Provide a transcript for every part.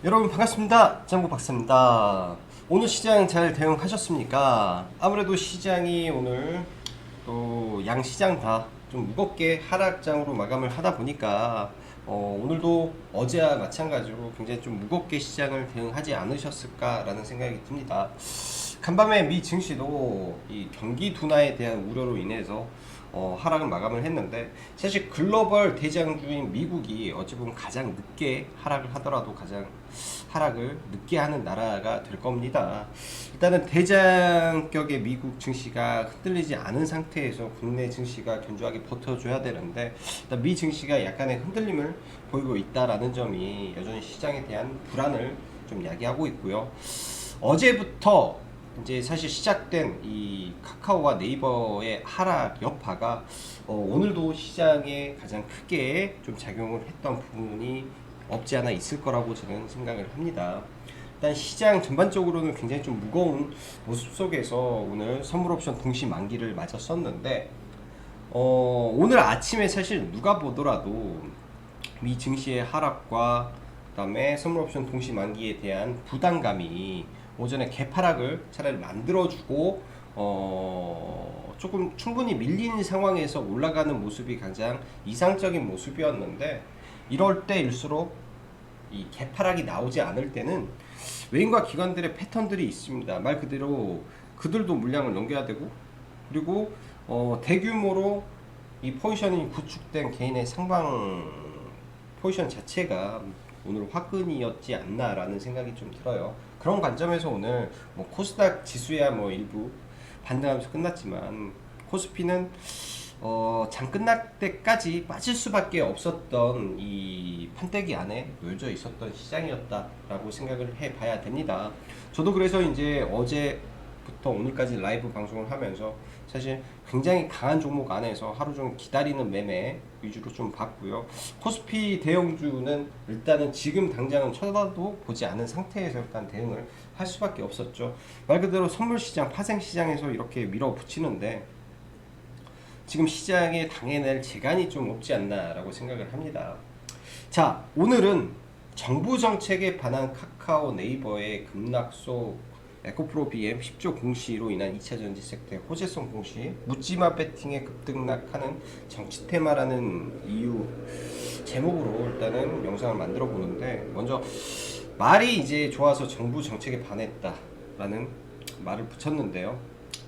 여러분 반갑습니다. 짱구 박사입니다. 오늘 시장 잘 대응하셨습니까? 아무래도 시장이 오늘 또 양시장 다 좀 무겁게 하락장으로 마감을 하다 보니까 오늘도 어제와 마찬가지로 굉장히 좀 무겁게 시장을 대응하지 않으셨을까라는 생각이 듭니다. 간밤에 미 증시도 이 경기 둔화에 대한 우려로 인해서 하락을 마감을 했는데, 사실 글로벌 대장주인 미국이 어찌 보면 가장 늦게 하락을 하더라도 가장 하락을 늦게 하는 나라가 될 겁니다. 일단은 대장격의 미국 증시가 흔들리지 않은 상태에서 국내 증시가 견조하게 버텨줘야 되는데, 일단 미 증시가 약간의 흔들림을 보이고 있다라는 점이 여전히 시장에 대한 불안을 좀 야기하고 있고요. 어제부터 이제 사실 시작된 이 카카오와 네이버의 하락 여파가 오늘도 시장에 가장 크게 좀 작용을 했던 부분이 없지 않아 있을 거라고 저는 생각을 합니다. 일단 시장 전반적으로는 굉장히 좀 무거운 모습 속에서 오늘 선물 옵션 동시 만기를 맞았었는데, 오늘 아침에 사실 누가 보더라도 미 증시의 하락과 그다음에 선물 옵션 동시 만기에 대한 부담감이 오전에 개파락을 차라리 만들어주고 조금 충분히 밀린 상황에서 올라가는 모습이 가장 이상적인 모습이었는데, 이럴 때일수록 이 개파락이 나오지 않을 때는 외인과 기관들의 패턴들이 있습니다. 말 그대로 그들도 물량을 넘겨야 되고, 그리고 대규모로 이 포지션이 구축된 개인의 상방 포지션 자체가 오늘 화근이었지 않나라는 생각이 좀 들어요. 그런 관점에서 오늘 뭐 코스닥 지수야 뭐 일부 반등하면서 끝났지만, 코스피는 장 끝날 때까지 빠질 수밖에 없었던 이 판때기 안에 놓여져 있었던 시장이었다라고 생각을 해봐야 됩니다. 저도 그래서 이제 어제부터 오늘까지 라이브 방송을 하면서 사실 굉장히 강한 종목 안에서 하루 종일 기다리는 매매 위주로 좀 봤고요. 코스피 대형주는 일단은 지금 당장은 쳐다도 보지 않은 상태에서 일단 대응을 할 수밖에 없었죠. 말 그대로 선물 시장, 파생 시장에서 이렇게 밀어붙이는데 지금 시장에 당해낼 재간이 좀 없지 않나라고 생각을 합니다. 자, 오늘은 정부 정책에 반한 카카오 네이버의 급락소 에코프로 BM 10조 공시로 인한 2차 전지 섹터의 호재성 공시, 묻지마 배팅에 급등락하는 정치 테마라는 이유 제목으로 일단은 영상을 만들어 보는데, 먼저 말이 이제 좋아서 정부 정책에 반했다라는 말을 붙였는데요.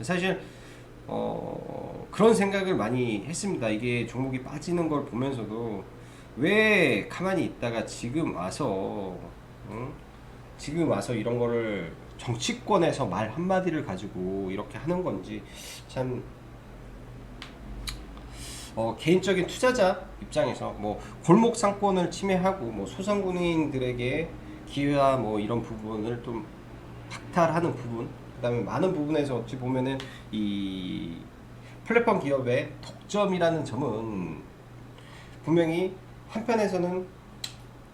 사실 그런 생각을 많이 했습니다. 이게 종목이 빠지는 걸 보면서도 왜 가만히 있다가 지금 와서 응? 지금 와서 이런 거를 정치권에서 말 한마디를 가지고 이렇게 하는 건지 참 개인적인 투자자 입장에서 뭐 골목 상권을 침해하고 뭐 소상공인들에게 기회와 뭐 이런 부분을 좀 박탈하는 부분, 그다음에 많은 부분에서 어찌 보면은 이 플랫폼 기업의 독점이라는 점은 분명히 한편에서는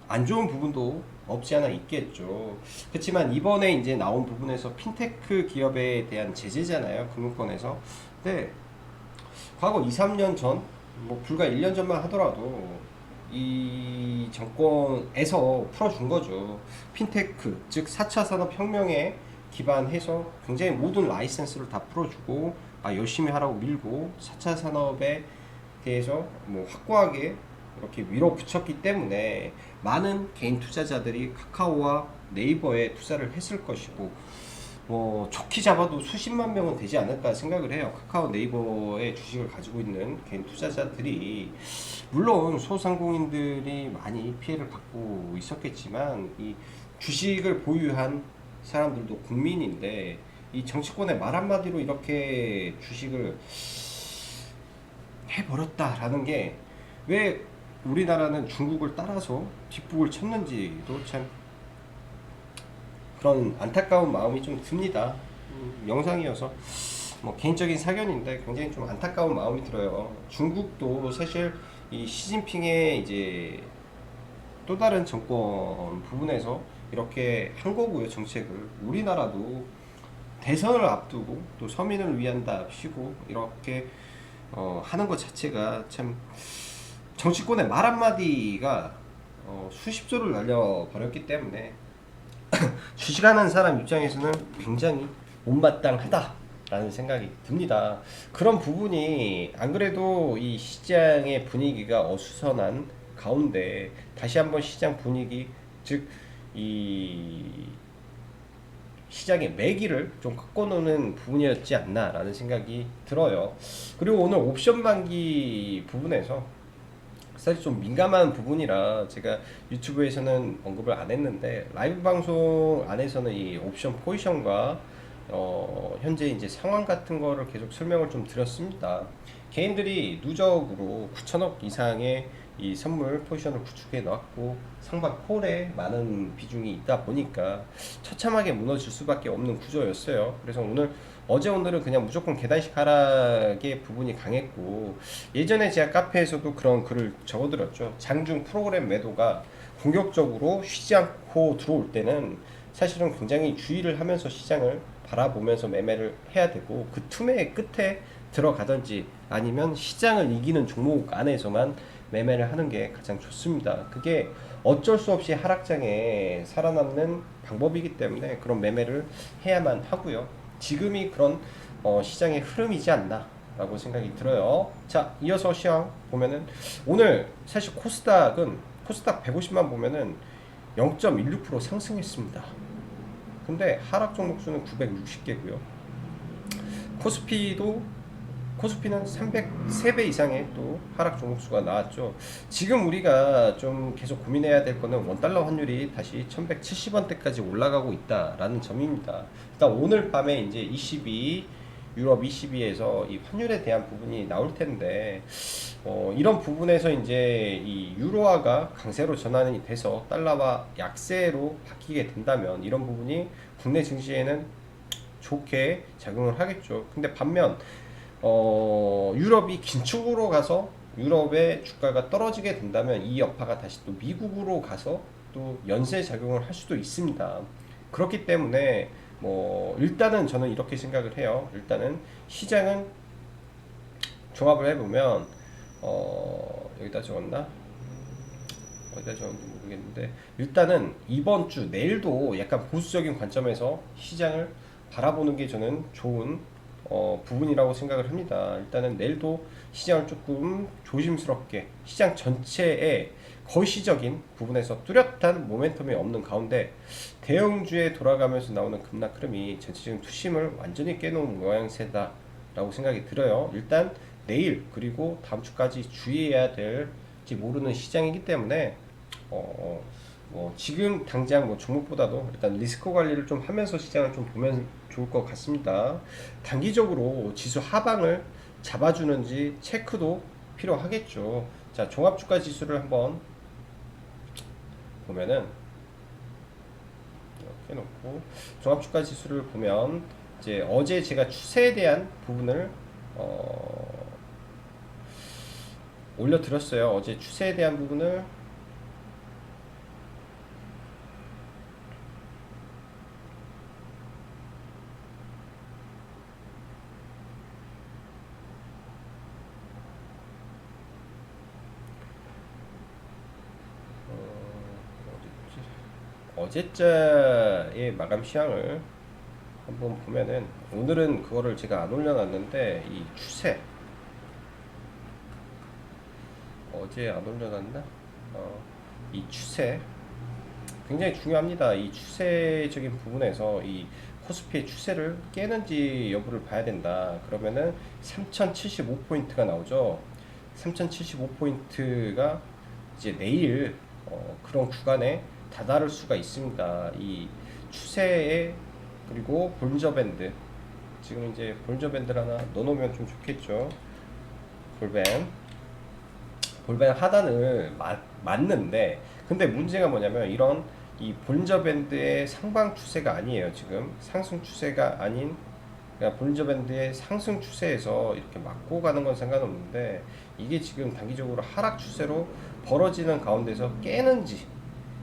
안 좋은 부분도 없지 않아 있겠죠. 그렇지만 이번에 이제 나온 부분에서 핀테크 기업에 대한 제재잖아요, 금융권에서. 근데 과거 2, 3년 전, 뭐 불과 1년 전만 하더라도 이 정권에서 풀어준 거죠. 핀테크, 즉 4차 산업혁명에 기반해서 굉장히 모든 라이센스를 다 풀어주고, 열심히 하라고 밀고 4차 산업에 대해서 뭐 확고하게 이렇게 밀어붙였기 때문에 많은 개인 투자자들이 카카오와 네이버에 투자를 했을 것이고, 뭐 좋게 잡아도 수십만 명은 되지 않을까 생각을 해요. 카카오 네이버의 주식을 가지고 있는 개인 투자자들이, 물론 소상공인들이 많이 피해를 받고 있었겠지만 이 주식을 보유한 사람들도 국민인데, 이 정치권의 말 한마디로 이렇게 주식을 해버렸다라는 게 왜 우리나라는 중국을 따라서 뒷북을 쳤는지도 참 그런 안타까운 마음이 좀 듭니다. 영상이어서 뭐 개인적인 사견인데 굉장히 좀 안타까운 마음이 들어요. 중국도 사실 이 시진핑의 이제 또 다른 정권 부분에서 이렇게 한 거고요, 정책을. 우리나라도 대선을 앞두고 또 서민을 위한답시고 이렇게 하는 것 자체가 참, 정치권의 말 한마디가 수십조를 날려버렸기 때문에 주식하는 사람 입장에서는 굉장히 못마땅하다라는 생각이 듭니다. 그런 부분이 안 그래도 이 시장의 분위기가 어수선한 가운데 다시 한번 시장 분위기, 즉 이 시장의 매기를 좀 꺾어놓는 부분이었지 않나라는 생각이 들어요. 그리고 오늘 옵션 만기 부분에서 사실 좀 민감한 부분이라 제가 유튜브에서는 언급을 안 했는데 라이브 방송 안에서는 이 옵션 포지션과 현재 이제 상황 같은 거를 계속 설명을 좀 드렸습니다. 개인들이 누적으로 9천억 이상의 이 선물 포지션을 구축해 놨고 상방 콜에 많은 비중이 있다 보니까 처참하게 무너질 수밖에 없는 구조였어요. 그래서 오늘은 그냥 무조건 계단식 하락의 부분이 강했고, 예전에 제가 카페에서도 그런 글을 적어드렸죠. 장중 프로그램 매도가 공격적으로 쉬지 않고 들어올 때는 사실은 굉장히 주의를 하면서 시장을 바라보면서 매매를 해야 되고, 그 틈의 끝에 들어가든지 아니면 시장을 이기는 종목 안에서만 매매를 하는 게 가장 좋습니다. 그게 어쩔 수 없이 하락장에 살아남는 방법이기 때문에 그런 매매를 해야만 하고요. 지금이 그런 시장의 흐름이지 않나 라고 생각이 들어요. 자, 이어서 시황 보면은 오늘 사실 코스닥 150만 보면은 0.16% 상승했습니다. 근데 하락 종목 수는 960개고요. 코스피는 303배 이상의 또 하락 종목수가 나왔죠. 지금 우리가 좀 계속 고민해야 될 거는 원달러 환율이 다시 1170원대까지 올라가고 있다라는 점입니다. 일단 오늘 밤에 이제 유럽 22에서 이 환율에 대한 부분이 나올 텐데, 이런 부분에서 이제 이 유로화가 강세로 전환이 돼서 달러와 약세로 바뀌게 된다면 이런 부분이 국내 증시에는 좋게 작용을 하겠죠. 근데 반면 유럽이 긴축으로 가서 유럽의 주가가 떨어지게 된다면 이 여파가 다시 또 미국으로 가서 또 연쇄 작용을 할 수도 있습니다. 그렇기 때문에 일단은 저는 이렇게 생각을 해요. 일단은 시장은 종합을 해보면 여기다 적었나? 어디다 적었는지 모르겠는데, 일단은 이번 주 내일도 약간 보수적인 관점에서 시장을 바라보는 게 저는 좋은 부분이라고 생각을 합니다. 일단은 내일도 시장을 조금 조심스럽게, 시장 전체의 거시적인 부분에서 뚜렷한 모멘텀이 없는 가운데 대형주에 돌아가면서 나오는 급락 흐름이 전체적인 투심을 완전히 깨놓은 모양새다 라고 생각이 들어요. 일단 내일 그리고 다음 주까지 주의해야 될지 모르는 시장이기 때문에 지금 당장 종목보다도 일단 리스크 관리를 좀 하면서 시장을 좀 보면 좋을 것 같습니다. 단기적으로 지수 하방을 잡아주는지 체크도 필요하겠죠. 자, 종합주가 지수를 한번 보면은 이렇게 놓고 종합주가 지수를 보면 이제 어제 제가 추세에 대한 부분을 올려드렸어요. 어제 추세에 대한 부분을 어제자의 마감 시황을 한번 보면은, 오늘은 그거를 제가 안 올려놨는데 이 추세, 어제 안 올려놨나? 이 추세 굉장히 중요합니다. 이 추세적인 부분에서 이 코스피의 추세를 깨는지 여부를 봐야 된다. 그러면은 3075포인트가 나오죠. 3075포인트가 이제 내일 그런 구간에 다다를 수가 있습니다. 이 추세에, 그리고 볼린저 밴드, 지금 이제 볼린저 밴드를 하나 넣어놓으면 좀 좋겠죠. 볼벤 하단을 맞는데, 근데 문제가 뭐냐면 이런 이 볼린저 밴드의 상방 추세가 아니에요. 지금 상승 추세가 아닌, 그러니까 볼린저 밴드의 상승 추세에서 이렇게 맞고 가는 건 상관없는데, 이게 지금 단기적으로 하락 추세로 벌어지는 가운데서 깨는지,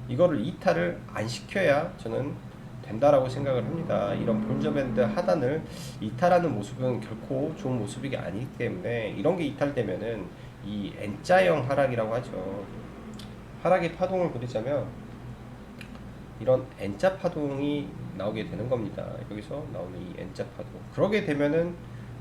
이거를 이탈을 안 시켜야 저는 된다라고 생각을 합니다. 이런 볼린저 밴드 하단을 이탈하는 모습은 결코 좋은 모습이 아니기 때문에, 이런 게 이탈되면은 이 N자형 하락이라고 하죠. 하락의 파동을 그리자면 이런 N자 파동이 나오게 되는 겁니다. 여기서 나오는 이 N자 파동. 그러게 되면은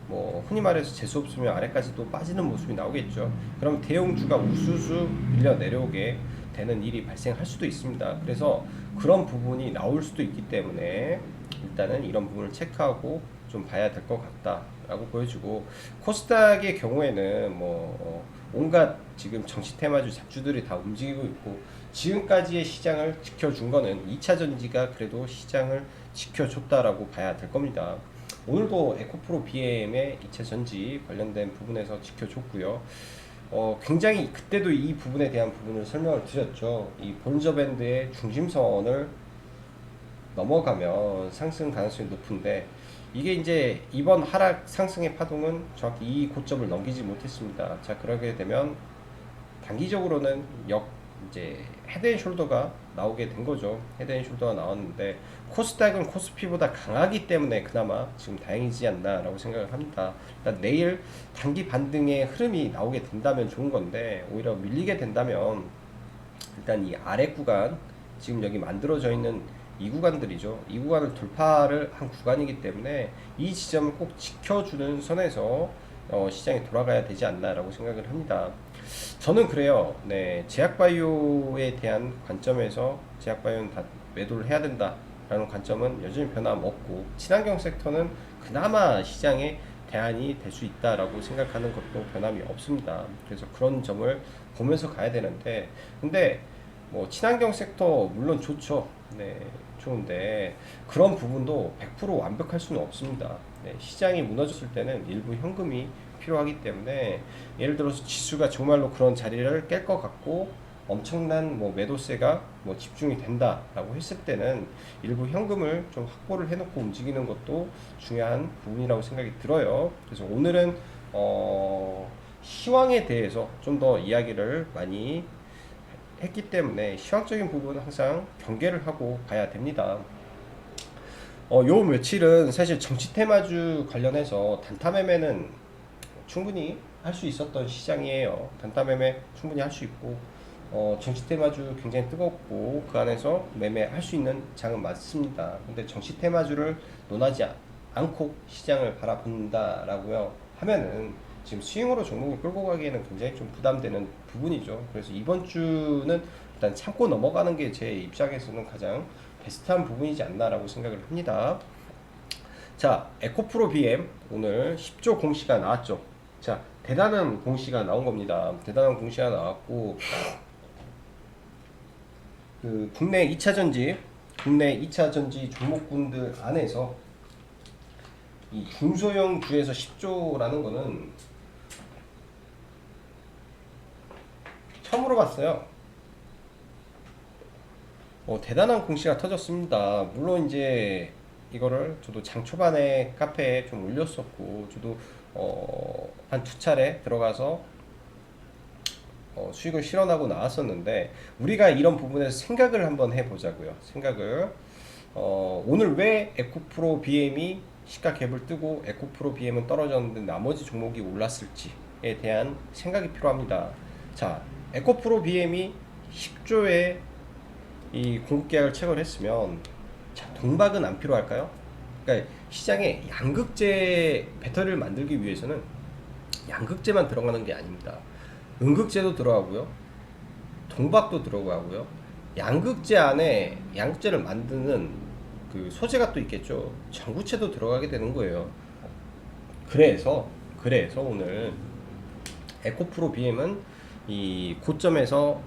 뭐 흔히 말해서 재수 없으면 아래까지 또 빠지는 모습이 나오겠죠. 그럼 대형주가 우수수 밀려 내려오게 되는 일이 발생할 수도 있습니다. 그래서 그런 부분이 나올 수도 있기 때문에 일단은 이런 부분을 체크하고 좀 봐야 될 것 같다라고 보여지고, 코스닥의 경우에는 뭐 온갖 지금 정치 테마주 잡주들이 다 움직이고 있고, 지금까지의 시장을 지켜준 거는 2차 전지가 그래도 시장을 지켜줬다라고 봐야 될 겁니다. 오늘도 에코프로 BM의 2차 전지 관련된 부분에서 지켜줬고요. 굉장히 그때도 이 부분에 대한 부분을 설명을 드렸죠. 이 볼린저 밴드의 중심선을 넘어가면 상승 가능성이 높은데, 이게 이제 이번 하락 상승의 파동은 정확히 이 고점을 넘기지 못했습니다. 자, 그러게 되면 단기적으로는 이제 헤드앤숄더가 나오게 된 거죠. 헤드앤숄더가 나왔는데 코스닥은 코스피보다 강하기 때문에 그나마 지금 다행이지 않나라고 생각을 합니다. 일단 내일 단기 반등의 흐름이 나오게 된다면 좋은 건데, 오히려 밀리게 된다면 일단 이 아래 구간, 지금 여기 만들어져 있는 이 구간들이죠. 이 구간을 돌파를 한 구간이기 때문에 이 지점을 꼭 지켜주는 선에서 시장이 돌아가야 되지 않나라고 생각을 합니다. 저는 그래요. 네, 제약바이오에 대한 관점에서 제약바이오는 다 매도를 해야 된다라는 관점은 여전히 변함없고, 친환경 섹터는 그나마 시장에 대안이 될 수 있다라고 생각하는 것도 변함이 없습니다. 그래서 그런 점을 보면서 가야 되는데, 근데 뭐 친환경 섹터 물론 좋죠. 네, 좋은데 그런 부분도 100% 완벽할 수는 없습니다. 네, 시장이 무너졌을 때는 일부 현금이 필요하기 때문에, 예를 들어서 지수가 정말로 그런 자리를 깰 것 같고 엄청난 뭐 매도세가 뭐 집중이 된다라고 했을 때는 일부 현금을 좀 확보를 해놓고 움직이는 것도 중요한 부분이라고 생각이 들어요. 그래서 오늘은 시황에 대해서 좀 더 이야기를 많이 했기 때문에 시황적인 부분은 항상 경계를 하고 봐야 됩니다. 요 며칠은 사실 정치 테마주 관련해서 단타 매매는 충분히 할 수 있었던 시장이에요. 단타 매매 충분히 할 수 있고, 정치 테마주 굉장히 뜨겁고 그 안에서 매매할 수 있는 장은 맞습니다. 근데 정치 테마주를 논하지 않고 시장을 바라본다라고요 하면은 지금 스윙으로 종목을 끌고 가기에는 굉장히 좀 부담되는 부분이죠. 그래서 이번 주는 일단 참고 넘어가는 게 제 입장에서는 가장 베스트한 부분이지 않나라고 생각을 합니다. 자, 에코프로 BM 오늘 10조 공시가 나왔죠. 자, 대단한 공시가 나온 겁니다. 대단한 공시가 나왔고, 그 국내 2차 전지 종목군들 안에서 이 중소형 주에서 10조라는 거는 처음으로 봤어요. 대단한 공시가 터졌습니다. 물론 이제 이거를 저도 장 초반에 카페에 좀 올렸었고, 저도 한 두 차례 들어가서 수익을 실현하고 나왔었는데, 우리가 이런 부분에서 생각을 한번 해보자고요. 생각을 오늘 왜 에코프로 BM이 시가 갭을 뜨고 에코프로 BM은 떨어졌는데 나머지 종목이 올랐을지에 대한 생각이 필요합니다. 자, 에코프로 BM이 10조의 이 공급계약을 체결 했으면, 자, 동박은 안 필요할까요? 그러니까 시장에 양극재 배터리를 만들기 위해서는 양극재만 들어가는 게 아닙니다. 음극재도 들어가고요, 동박도 들어가고요, 양극재 안에 양극재를 만드는 그 소재가 또 있겠죠. 전구체도 들어가게 되는 거예요. 그래서 오늘 에코프로 BM은 이 고점에서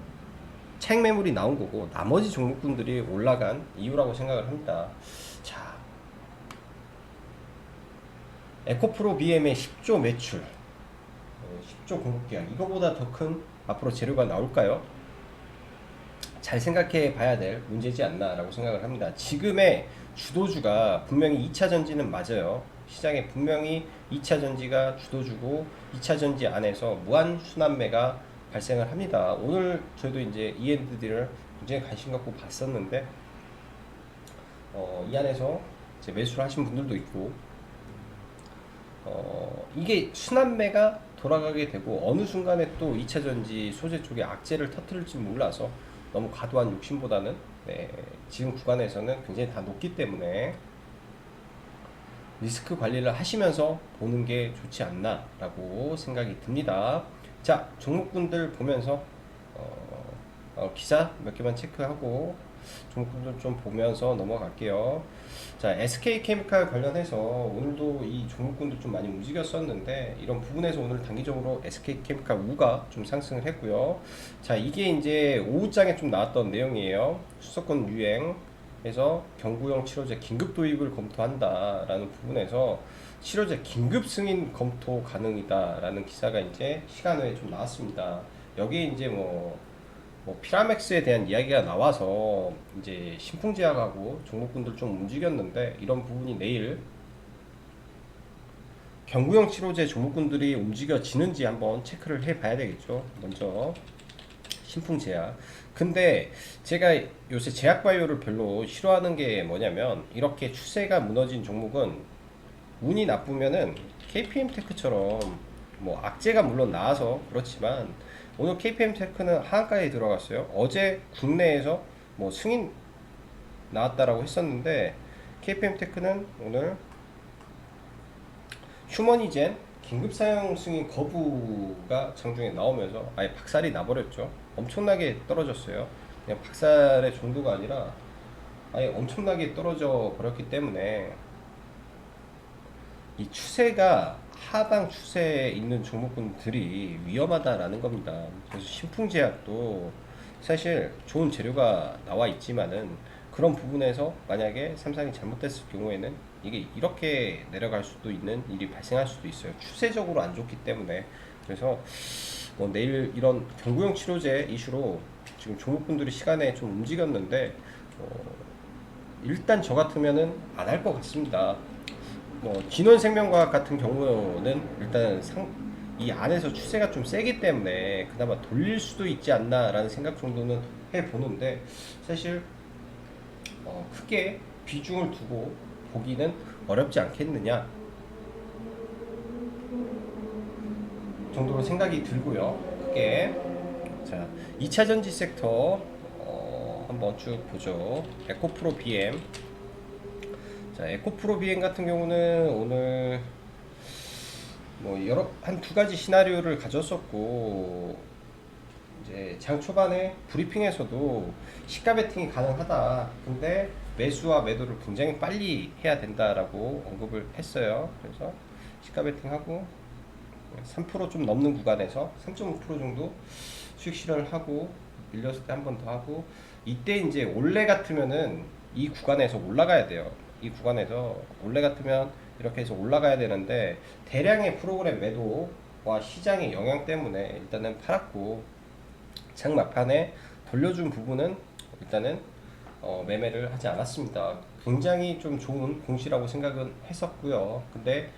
차익 매물이 나온 거고 나머지 종목군들이 올라간 이유라고 생각을 합니다. 자, 에코프로 BM의 10조 매출, 10조 공급계약, 이거보다 더 큰 앞으로 재료가 나올까요? 잘 생각해 봐야 될 문제지 않나라고 생각을 합니다. 지금의 주도주가 분명히 2차 전지는 맞아요. 시장에 분명히 2차 전지가 주도주고 2차 전지 안에서 무한 순환매가 발생을 합니다. 오늘 저희도 이제 E&D를 굉장히 관심 갖고 봤었는데, 이 안에서 이제 매수를 하신 분들도 있고, 이게 순환매가 돌아가게 되고 어느 순간에 또 2차 전지 소재 쪽에 악재를 터뜨릴지 몰라서 너무 과도한 욕심보다는 네, 지금 구간에서는 굉장히 다 높기 때문에 리스크 관리를 하시면서 보는 게 좋지 않나 라고 생각이 듭니다. 자, 종목군들 보면서 기사 몇 개만 체크하고 종목군들 좀 보면서 넘어갈게요. 자, SK케미칼 관련해서 오늘도 이 종목군들 좀 많이 움직였었는데 이런 부분에서 오늘 단기적으로 SK케미칼 우가 좀 상승을 했고요. 자, 이게 이제 오후장에 좀 나왔던 내용이에요. 수도권 유행 그래서 경구용 치료제 긴급 도입을 검토한다라는 부분에서 치료제 긴급 승인 검토 가능이다라는 기사가 이제 시간에 좀 나왔습니다. 여기에 이제 뭐 피라맥스에 대한 이야기가 나와서 이제 신풍제약하고 종목군들 좀 움직였는데 이런 부분이 내일 경구용 치료제 종목군들이 움직여지는지 한번 체크를 해 봐야 되겠죠. 먼저 신풍제약. 근데 제가 요새 제약바이오를 별로 싫어하는 게 뭐냐면 이렇게 추세가 무너진 종목은 운이 나쁘면은 KPM테크처럼 뭐 악재가 물론 나와서 그렇지만 오늘 KPM테크는 하한가에 들어갔어요. 어제 국내에서 뭐 승인 나왔다라고 했었는데 KPM테크는 오늘 휴머니젠 긴급 사용 승인 거부가 장중에 나오면서 아예 박살이 나버렸죠. 엄청나게 떨어졌어요. 그냥 박살의 정도가 아니라 아예 엄청나게 떨어져 버렸기 때문에 이 추세가 하방 추세에 있는 종목군들이 위험하다라는 겁니다. 그래서 신풍제약도 사실 좋은 재료가 나와 있지만은 그런 부분에서 만약에 삼성이 잘못됐을 경우에는 이게 이렇게 내려갈 수도 있는 일이 발생할 수도 있어요. 추세적으로 안 좋기 때문에. 그래서 뭐 내일 이런 경구용 치료제 이슈로 지금 종목분들이 시간에 좀 움직였는데 일단 저 같으면은 안 할 것 같습니다. 뭐 진원생명과학 같은 경우는 일단 이 안에서 추세가 좀 세기 때문에 그나마 돌릴 수도 있지 않나라는 생각 정도는 해보는데 사실 크게 비중을 두고 보기는 어렵지 않겠느냐 정도로 생각이 들고요. 크게 자 2차 전지 섹터 한번 쭉 보죠. 에코프로 BM. 자, 에코프로 BM 같은 경우는 오늘 뭐 한 두 가지 시나리오를 가졌었고 이제 장 초반에 브리핑에서도 시가 베팅이 가능하다. 근데 매수와 매도를 굉장히 빨리 해야 된다라고 언급을 했어요. 그래서 시가 베팅하고 3%좀 넘는 구간에서 3.5% 정도 수익 실현을 하고 밀렸을 때 한 번 더 하고 이때 이제 원래 같으면은 이 구간에서 올라가야 돼요. 이 구간에서 원래 같으면 이렇게 해서 올라가야 되는데 대량의 프로그램 매도와 시장의 영향 때문에 일단은 팔았고 장 막판에 돌려준 부분은 일단은 매매를 하지 않았습니다. 굉장히 좀 좋은 공시라고 생각은 했었고요. 근데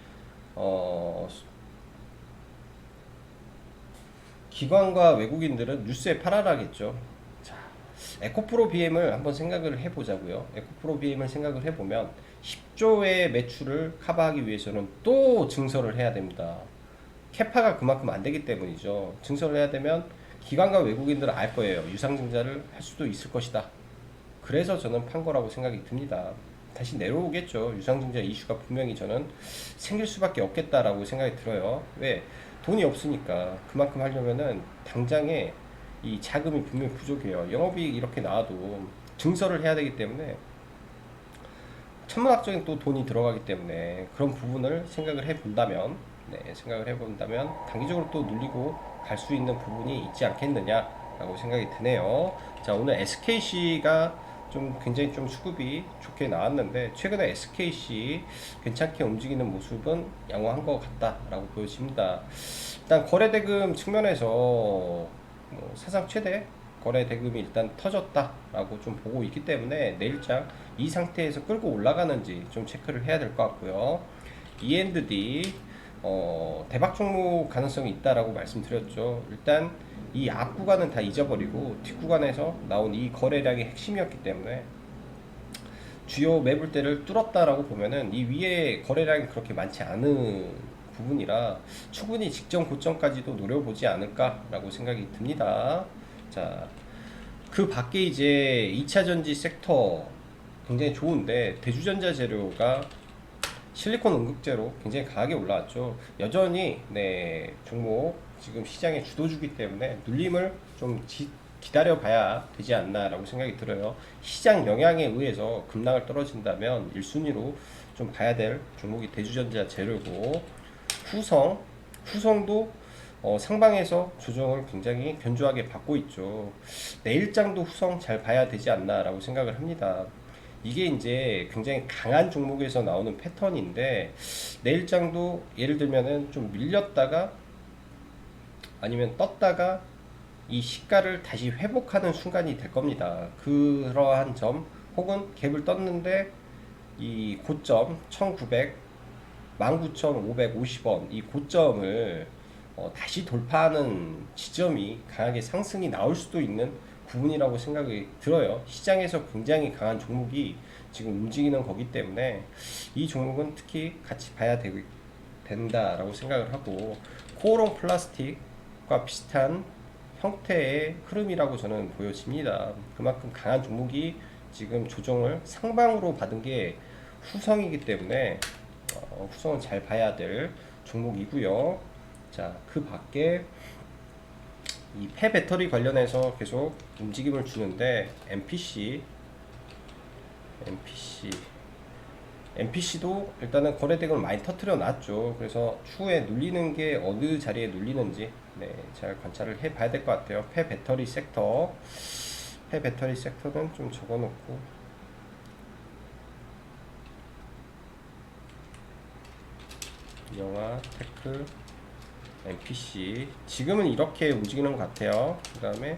기관과 외국인들은 뉴스에 팔아라겠죠. 자, 에코프로 BM을 한번 생각을 해보자고요. 에코프로 BM을 생각을 해보면 10조의 매출을 커버하기 위해서는 또 증설을 해야 됩니다. 캐파가 그만큼 안 되기 때문이죠. 증설을 해야 되면 기관과 외국인들은 알 거예요. 유상증자를 할 수도 있을 것이다. 그래서 저는 판 거라고 생각이 듭니다. 다시 내려오겠죠. 유상증자 이슈가 분명히 저는 생길 수밖에 없겠다라고 생각이 들어요. 왜? 돈이 없으니까. 그만큼 하려면은 당장에 이 자금이 분명히 부족해요. 영업이익 이렇게 나와도 증설을 해야 되기 때문에 천문학적인 또 돈이 들어가기 때문에 그런 부분을 생각을 해본다면 단기적으로 또 눌리고 갈 수 있는 부분이 있지 않겠느냐라고 생각이 드네요. 자, 오늘 SKC가 좀 굉장히 좀 수급이 좋게 나왔는데 최근에 SKC 괜찮게 움직이는 모습은 양호한 것 같다라고 보여집니다. 일단 거래대금 측면에서 뭐 사상 최대 거래대금이 일단 터졌다라고 좀 보고 있기 때문에 내일장 이 상태에서 끌고 올라가는지 좀 체크를 해야 될 것 같고요. E&D 대박 종목 가능성이 있다라고 말씀드렸죠. 일단 이 앞 구간은 다 잊어버리고 뒷 구간에서 나온 이 거래량이 핵심이었기 때문에 주요 매물대를 뚫었다라고 보면은 이 위에 거래량이 그렇게 많지 않은 부분이라 충분히 직전 고점까지도 노려보지 않을까라고 생각이 듭니다. 자, 그 밖에 이제 2차 전지 섹터 굉장히 좋은데, 대주전자 재료가 실리콘 응급제로 굉장히 강하게 올라왔죠. 여전히 네 종목 지금 시장의 주도주기 때문에 눌림을 좀 기다려 봐야 되지 않나라고 생각이 들어요. 시장 영향에 의해서 급락을 떨어진다면 1순위로 좀 봐야 될 종목이 대주전자 재료고, 후성도 상방에서 조정을 굉장히 견조하게 받고 있죠. 내일장도 후성 잘 봐야 되지 않나라고 생각을 합니다. 이게 이제 굉장히 강한 종목에서 나오는 패턴인데, 내일장도 예를 들면은 좀 밀렸다가 아니면 떴다가 이 시가를 다시 회복하는 순간이 될 겁니다. 그러한 점, 혹은 갭을 떴는데 이 고점 1900, 19,550원 이 고점을 다시 돌파하는 지점이 강하게 상승이 나올 수도 있는 부분이라고 생각이 들어요. 시장에서 굉장히 강한 종목이 지금 움직이는 거기 때문에 이 종목은 특히 같이 봐야 된다라고 생각을 하고, 코오롱 플라스틱과 비슷한 형태의 흐름이라고 저는 보여집니다. 그만큼 강한 종목이 지금 조정을 상방으로 받은 게 후성이기 때문에 후성은 잘 봐야 될 종목이고요. 자, 그 밖에 이 폐배터리 관련해서 계속 움직임을 주는데, MPC도 일단은 거래대금을 많이 터트려 놨죠. 그래서 추후에 눌리는 게 어느 자리에 눌리는지 네, 잘 관찰을 해 봐야 될 것 같아요. 폐배터리 섹터는 좀 적어 놓고, 영화, 테크, MPC 지금은 이렇게 움직이는 것 같아요. 그 다음에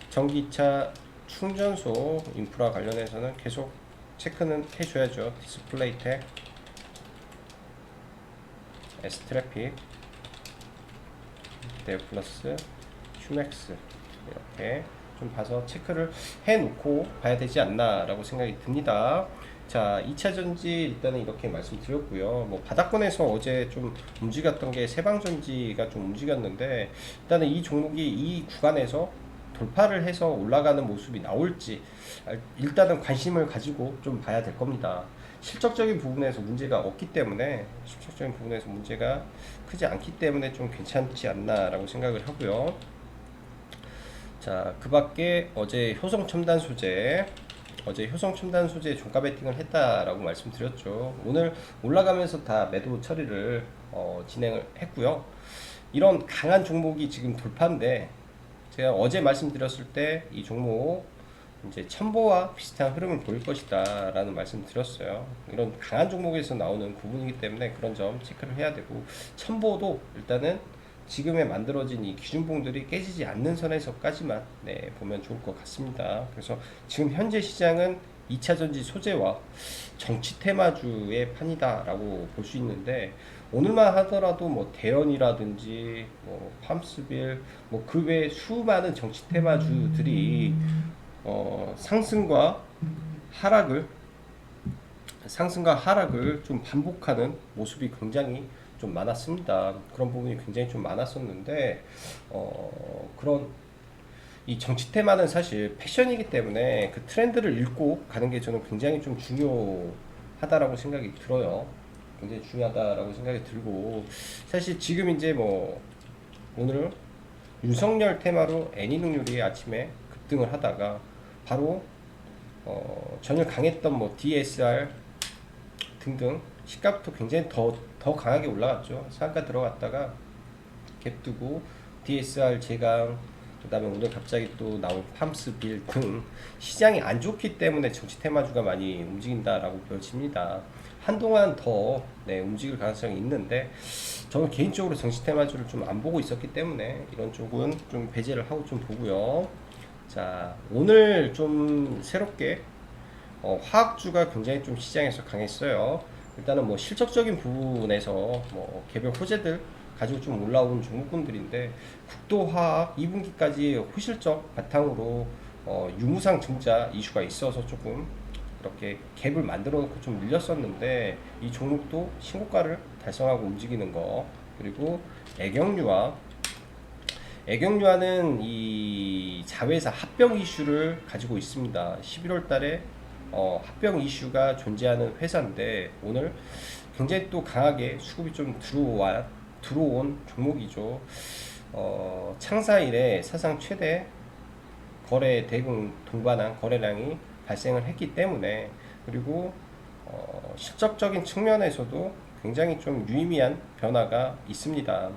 전기차 충전소 인프라 관련해서는 계속 체크는 해줘야죠. 디스플레이텍, S트래픽, 데어플러스, 휴맥스 이렇게 좀 봐서 체크를 해놓고 봐야 되지 않나 라고 생각이 듭니다. 자, 2차전지 일단은 이렇게 말씀드렸고요. 뭐 바닥권에서 어제 좀 움직였던 게 세방전지가 좀 움직였는데, 일단은 이 종목이 이 구간에서 돌파를 해서 올라가는 모습이 나올지 일단은 관심을 가지고 좀 봐야 될 겁니다. 실적적인 부분에서 문제가 크지 않기 때문에 좀 괜찮지 않나라고 생각을 하고요. 자, 그 밖에 어제 효성첨단 소재 종가 베팅을 했다라고 말씀드렸죠. 오늘 올라가면서 다 매도 처리를 진행을 했고요. 이런 강한 종목이 지금 돌파인데, 제가 어제 말씀드렸을 때 이 종목 이제 첨보와 비슷한 흐름을 보일 것이다 라는 말씀 드렸어요. 이런 강한 종목에서 나오는 부분이기 때문에 그런 점 체크를 해야 되고, 첨보도 일단은 지금에 만들어진 이 기준봉들이 깨지지 않는 선에서까지만 네, 보면 좋을 것 같습니다. 그래서 지금 현재 시장은 2차전지 소재와 정치 테마주의 판이다 라고 볼 수 있는데, 오늘만 하더라도 뭐 대연이라든지 뭐 팜스빌 뭐 그 외 수많은 정치 테마주들이 상승과 하락을 좀 반복하는 모습이 굉장히 좀 많았습니다. 그런 부분이 굉장히 좀 많았었는데, 그런 이 정치 테마는 사실 패션이기 때문에 그 트렌드를 읽고 가는 게 저는 굉장히 좀 중요하다라고 생각이 들어요. 굉장히 중요하다라고 생각이 들고, 사실 지금 이제 뭐 오늘 윤석열 테마로 애니능률이 아침에 급등을 하다가 바로 전일 강했던 뭐 DSR 등등 시가부터 굉장히 더 강하게 올라갔죠. 상가 들어갔다가 갭 두고 DSR 제강, 그 다음에 오늘 갑자기 또 나온 팜스빌 등 시장이 안 좋기 때문에 정치 테마주가 많이 움직인다라고 보여집니다. 한동안 더 움직일 가능성이 있는데, 저는 개인적으로 정치 테마주를 좀 안 보고 있었기 때문에 이런 쪽은 좀 배제를 하고 좀 보고요. 자, 오늘 좀 새롭게 화학주가 굉장히 좀 시장에서 강했어요. 일단은 뭐 실적적인 부분에서 뭐 개별 호재들 가지고 좀 올라온 종목군들인데, 국도화학 2분기까지 호실적 바탕으로 유무상 증자 이슈가 있어서 조금 이렇게 갭을 만들어 놓고 좀 밀렸었는데, 이 종목도 신고가를 달성하고 움직이는 거, 그리고 애경유한은 이 자회사 합병 이슈를 가지고 있습니다. 11월 달에 합병 이슈가 존재하는 회사인데 오늘 굉장히 또 강하게 수급이 좀 들어온 종목이죠. 창사 이래 사상 최대 거래 대금 동반한 거래량이 발생을 했기 때문에, 그리고 실적적인 측면에서도 굉장히 좀 유의미한 변화가 있습니다.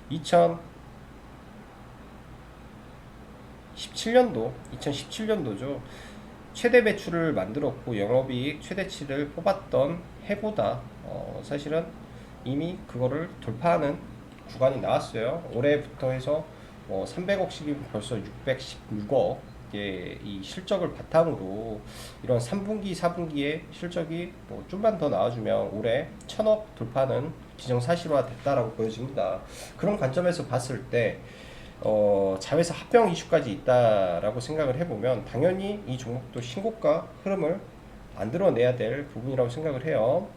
2017년도죠. 최대 배출을 만들었고 영업이익 최대치를 뽑았던 해보다 사실은 이미 그거를 돌파하는 구간이 나왔어요. 올해부터 해서 300억씩이 벌써 616억의 이 실적을 바탕으로 이런 3분기, 4분기의 실적이 좀만 더 나와주면 올해 1000억 돌파는 기정사실화 됐다라고 보여집니다. 그런 관점에서 봤을 때 자회사 합병 이슈까지 있다라고 생각을 해보면 당연히 이 종목도 신고가 흐름을 만들어내야 될 부분이라고 생각을 해요.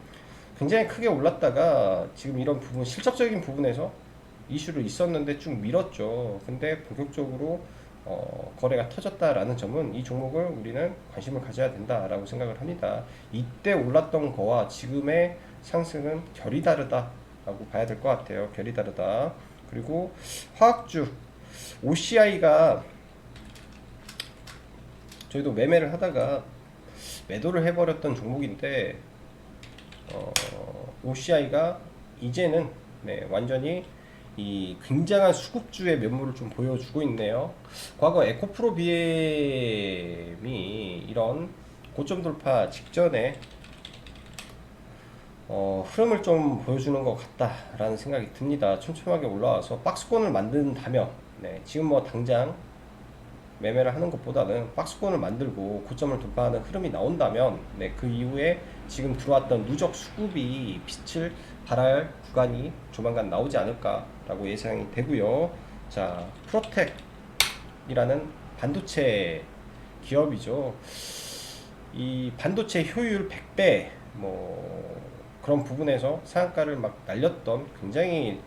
굉장히 크게 올랐다가 지금 이런 부분, 실적적인 부분에서 이슈를 있었는데 쭉 밀었죠. 근데 본격적으로 거래가 터졌다라는 점은 이 종목을 우리는 관심을 가져야 된다라고 생각을 합니다. 이때 올랐던 거와 지금의 상승은 결이 다르다라고 봐야 될 것 같아요. 결이 다르다. 그리고 화학주 OCI가 저희도 매매를 하다가 매도를 해버렸던 종목인데 OCI가 이제는 완전히 이 굉장한 수급주의 면모를 좀 보여주고 있네요. 과거 에코프로비엠이 이런 고점 돌파 직전에 흐름을 좀 보여주는 것 같다라는 생각이 듭니다. 촘촘하게 올라와서 박스권을 만든다면, 지금 뭐 당장 매매를 하는 것보다는 박스권을 만들고 고점을 돌파하는 흐름이 나온다면, 그 이후에 지금 들어왔던 누적 수급이 빛을 발할 구간이 조만간 나오지 않을까라고 예상이 되고요. 자, 프로텍이라는 반도체 기업이죠. 이 반도체 효율 100배 그런 부분에서 상한가를 막 날렸던 굉장히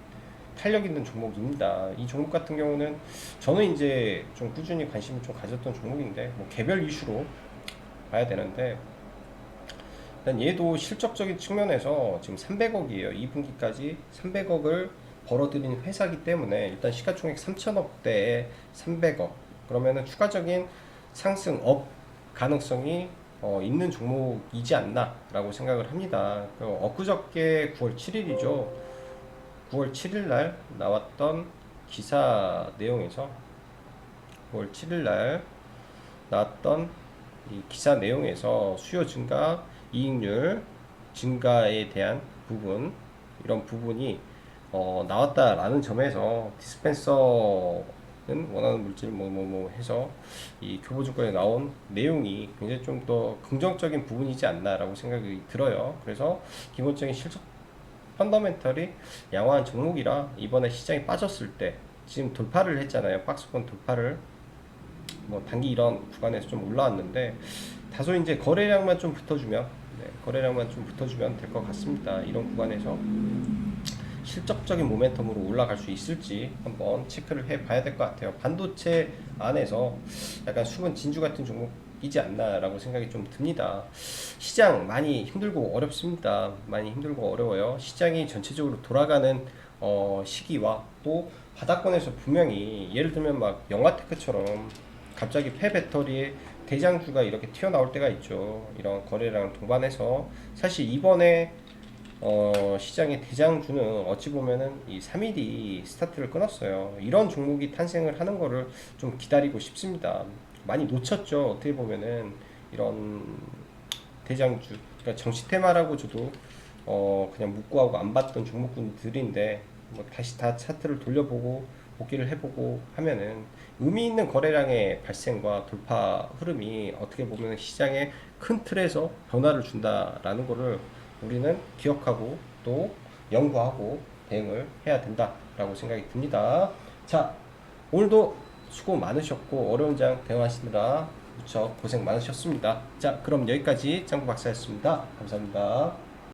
탄력 있는 종목입니다. 이 종목 같은 경우는 저는 이제 좀 꾸준히 관심을 좀 가졌던 종목인데 개별 이슈로 봐야 되는데, 일단 얘도 실적적인 측면에서 지금 300억이에요. 2분기까지 300억을 벌어들인 회사이기 때문에 일단 시가총액 3천억대에 300억 그러면은 추가적인 상승업 가능성이 있는 종목이지 않나 라고 생각을 합니다. 엊그저께 9월 7일이죠 9월 7일 날 나왔던 기사 내용에서 9월 7일 날 나왔던 이 기사 내용에서 수요 증가, 이익률 증가에 대한 부분, 이런 부분이 나왔다라는 점에서 디스펜서는 원하는 물질 해서 이 교보증권에 나온 내용이 굉장히 좀 더 긍정적인 부분이지 않나라고 생각이 들어요. 그래서 기본적인 실적 펀더멘털이 양호한 종목이라 이번에 시장이 빠졌을 때 지금 돌파를 했잖아요. 박스권 돌파를 단기 이런 구간에서 좀 올라왔는데 다소 이제 거래량만 좀 붙어주면 될 것 같습니다. 이런 구간에서 실적적인 모멘텀으로 올라갈 수 있을지 한번 체크를 해봐야 될 것 같아요. 반도체 안에서 약간 숨은 진주 같은 종목이지 않나라고 생각이 좀 듭니다. 시장 많이 힘들고 어렵습니다. 많이 힘들고 어려워요. 시장이 전체적으로 돌아가는 시기와 또 바닥권에서 분명히 예를 들면 막 영화테크처럼 갑자기 폐배터리에 대장주가 이렇게 튀어나올 때가 있죠. 이런 거래량 동반해서 사실 이번에 시장의 대장주는 어찌 보면은 이 3일이 스타트를 끊었어요. 이런 종목이 탄생을 하는 거를 좀 기다리고 싶습니다. 많이 놓쳤죠. 어떻게 보면은 이런 대장주, 그러니까 정시테마라고 저도 그냥 묵고하고 안 봤던 종목군들인데 다시 다 차트를 돌려보고 복귀를 해보고 하면은 의미 있는 거래량의 발생과 돌파 흐름이 어떻게 보면 시장의 큰 틀에서 변화를 준다라는 거를 우리는 기억하고 또 연구하고 대응을 해야 된다라고 생각이 듭니다. 자, 오늘도 수고 많으셨고 어려운 장 대응하시느라 무척 고생 많으셨습니다. 자, 그럼 여기까지 짱구 박사였습니다. 감사합니다.